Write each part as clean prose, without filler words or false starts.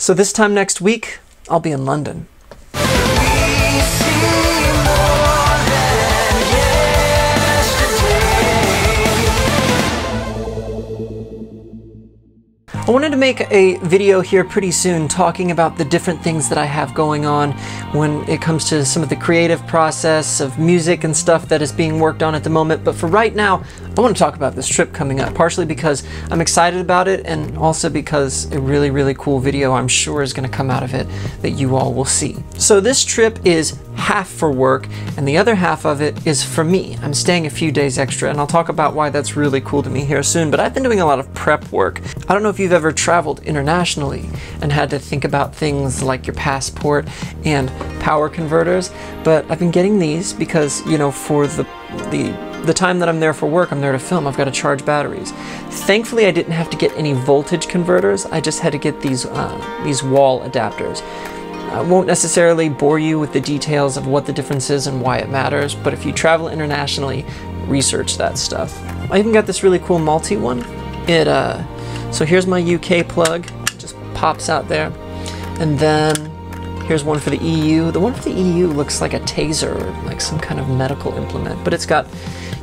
So this time next week, I'll be in London. I wanted to make a video here pretty soon talking about the different things that I have going on when it comes to some of the creative process of music and stuff that is being worked on at the moment. But for right now, I want to talk about this trip coming up, partially because I'm excited about it and also because a really, really cool video I'm sure is going to come out of it that you all will see. So this trip is half for work and the other half of it is for me. I'm staying a few days extra and I'll talk about why that's really cool to me here soon, but I've been doing a lot of prep work. I don't know if you've ever traveled internationally and had to think about things like your passport and power converters, but I've been getting these because, you know, for the time that I'm there for work, I'm there to film, I've got to charge batteries. Thankfully, I didn't have to get any voltage converters. I just had to get these wall adapters. I won't necessarily bore you with the details of what the difference is and why it matters, but if you travel internationally, research that stuff. I even got this really cool multi one. So here's my UK plug, it just pops out there. And then here's one for the EU. The one for the EU looks like a taser or like some kind of medical implement, but it's got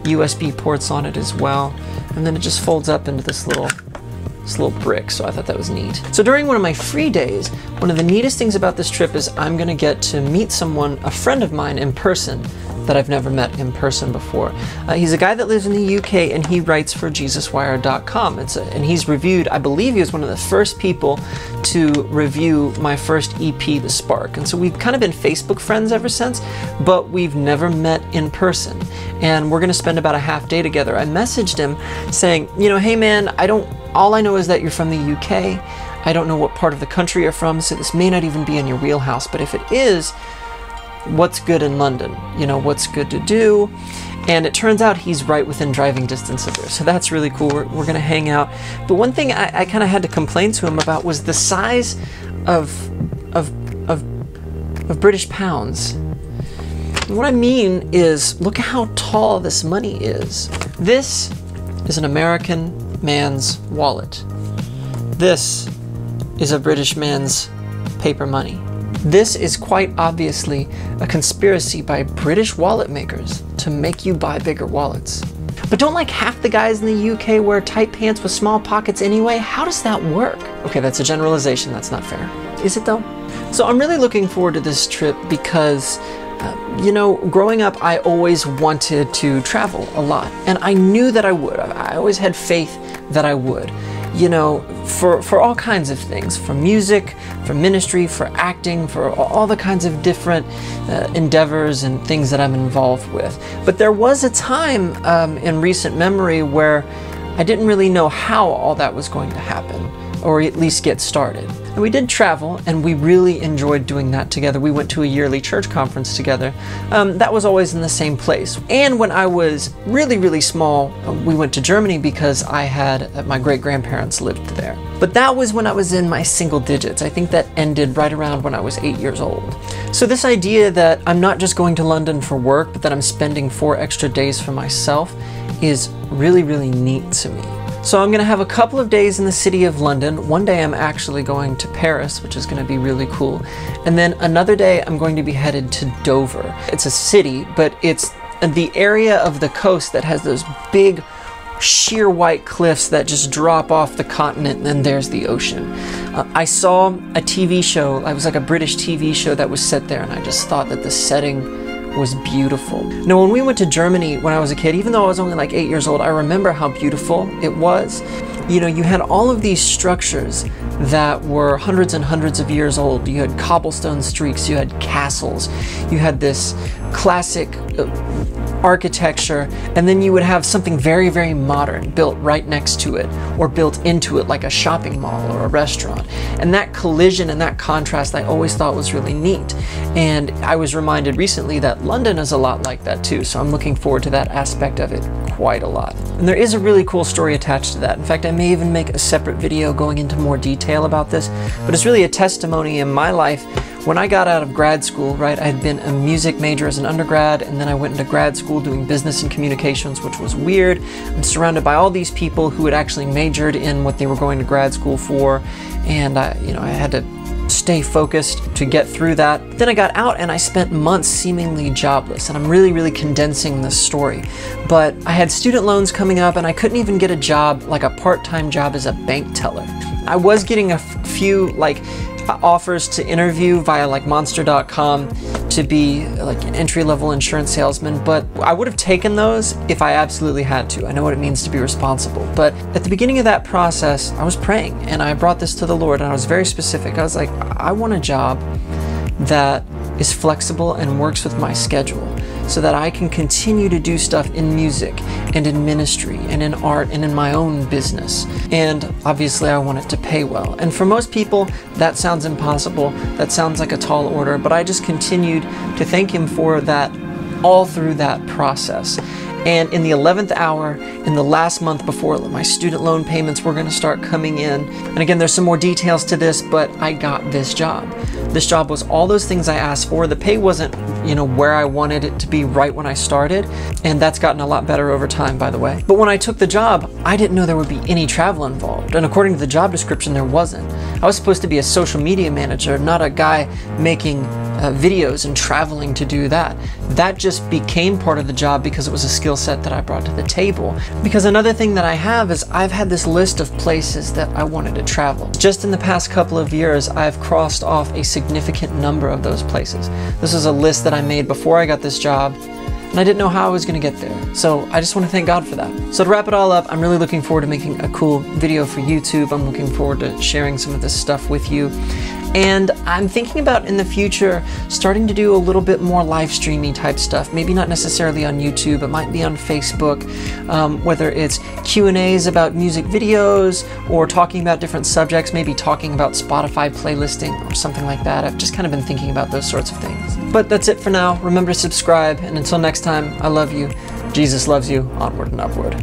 USB ports on it as well. And then it just folds up into this little brick, so I thought that was neat. So during one of my free days, one of the neatest things about this trip is I'm gonna get to meet someone, a friend of mine in person, that I've never met in person before. He's a guy that lives in the UK and he writes for JesusWire.com. And he's reviewed, I believe he was one of the first people to review my first EP, The Spark. And so we've kind of been Facebook friends ever since, but we've never met in person. And we're gonna spend about a half day together. I messaged him saying, you know, hey man, all I know is that you're from the UK. I don't know what part of the country you're from, so this may not even be in your wheelhouse, but if it is, what's good in London? You know, what's good to do? And it turns out he's right within driving distance of there. So that's really cool. We're gonna hang out. But one thing I kind of had to complain to him about was the size of British pounds. And what I mean is, look at how tall this money is. This is an American man's wallet. This is a British man's paper money. This is quite obviously a conspiracy by British wallet makers to make you buy bigger wallets. But don't like half the guys in the UK wear tight pants with small pockets anyway? How does that work? Okay, that's a generalization, that's not fair. Is it though? So I'm really looking forward to this trip because you know, growing up, I always wanted to travel a lot, and I knew that I would. I always had faith that I would, you know, for all kinds of things, for music, for ministry, for acting, for all the kinds of different endeavors and things that I'm involved with. But there was a time in recent memory where I didn't really know how all that was going to happen, or at least get started. And we did travel, and we really enjoyed doing that together. We went to a yearly church conference together. That was always in the same place. And when I was really, really small, we went to Germany because I had, my great-grandparents lived there. But that was when I was in my single digits. I think that ended right around when I was 8 years old. So this idea that I'm not just going to London for work, but that I'm spending 4 extra days for myself is really, really neat to me. So I'm gonna have a couple of days in the city of London. One day I'm actually going to Paris, which is gonna be really cool. And then another day I'm going to be headed to Dover. It's a city, but it's the area of the coast that has those big, sheer white cliffs that just drop off the continent, and then there's the ocean. I saw a TV show, it was like a British TV show that was set there, and I just thought that the setting was beautiful. Now, when we went to Germany when I was a kid, even though I was only like 8 years old, I remember how beautiful it was. You know, you had all of these structures that were hundreds and hundreds of years old. You had cobblestone streets, you had castles, you had this classic architecture, and then you would have something very, very modern built right next to it, or built into it like a shopping mall or a restaurant. And that collision and that contrast I always thought was really neat. And I was reminded recently that London is a lot like that too, so I'm looking forward to that aspect of it quite a lot. And there is a really cool story attached to that. In fact, I may even make a separate video going into more detail about this, but it's really a testimony in my life. When I got out of grad school, right, I had been a music major as an undergrad, and then I went into grad school doing business and communications, which was weird. I'm surrounded by all these people who had actually majored in what they were going to grad school for, and I had to stay focused to get through that. Then I got out and I spent months seemingly jobless, and I'm really condensing this story. But I had student loans coming up and I couldn't even get a job, like a part-time job as a bank teller. I was getting a few offers to interview via like monster.com to be like an entry-level insurance salesman, but I would have taken those if I absolutely had to. I know what it means to be responsible. But at the beginning of that process, I was praying and I brought this to the Lord, and I was very specific. I was like, I want a job that is flexible and works with my schedule so that I can continue to do stuff in music and in ministry and in art and in my own business. And obviously I want it to pay well. And for most people, that sounds impossible. That sounds like a tall order, but I just continued to thank Him for that all through that process. And in the 11th hour, in the last month before my student loan payments were going to start coming in, and again, there's some more details to this, but I got this job. This job was all those things I asked for. The pay wasn't, where I wanted it to be right when I started, and that's gotten a lot better over time, by the way. But when I took the job, I didn't know there would be any travel involved, and according to the job description, there wasn't. I was supposed to be a social media manager, not a guy making videos and traveling to do that. That just became part of the job because it was a skill set that I brought to the table. Because another thing that I have is I've had this list of places that I wanted to travel. Just in the past couple of years, I've crossed off a significant number of those places. This is a list that I made before I got this job, and I didn't know how I was going to get there. So I just want to thank God for that. So to wrap it all up, I'm really looking forward to making a cool video for YouTube. I'm looking forward to sharing some of this stuff with you. And I'm thinking about in the future starting to do a little bit more live streaming type stuff. Maybe not necessarily on YouTube, it might be on Facebook, whether it's Q&As about music videos or talking about different subjects, maybe talking about Spotify playlisting or something like that. I've just kind of been thinking about those sorts of things. But that's it for now. Remember to subscribe, and until next time, I love you. Jesus loves you. Onward and upward.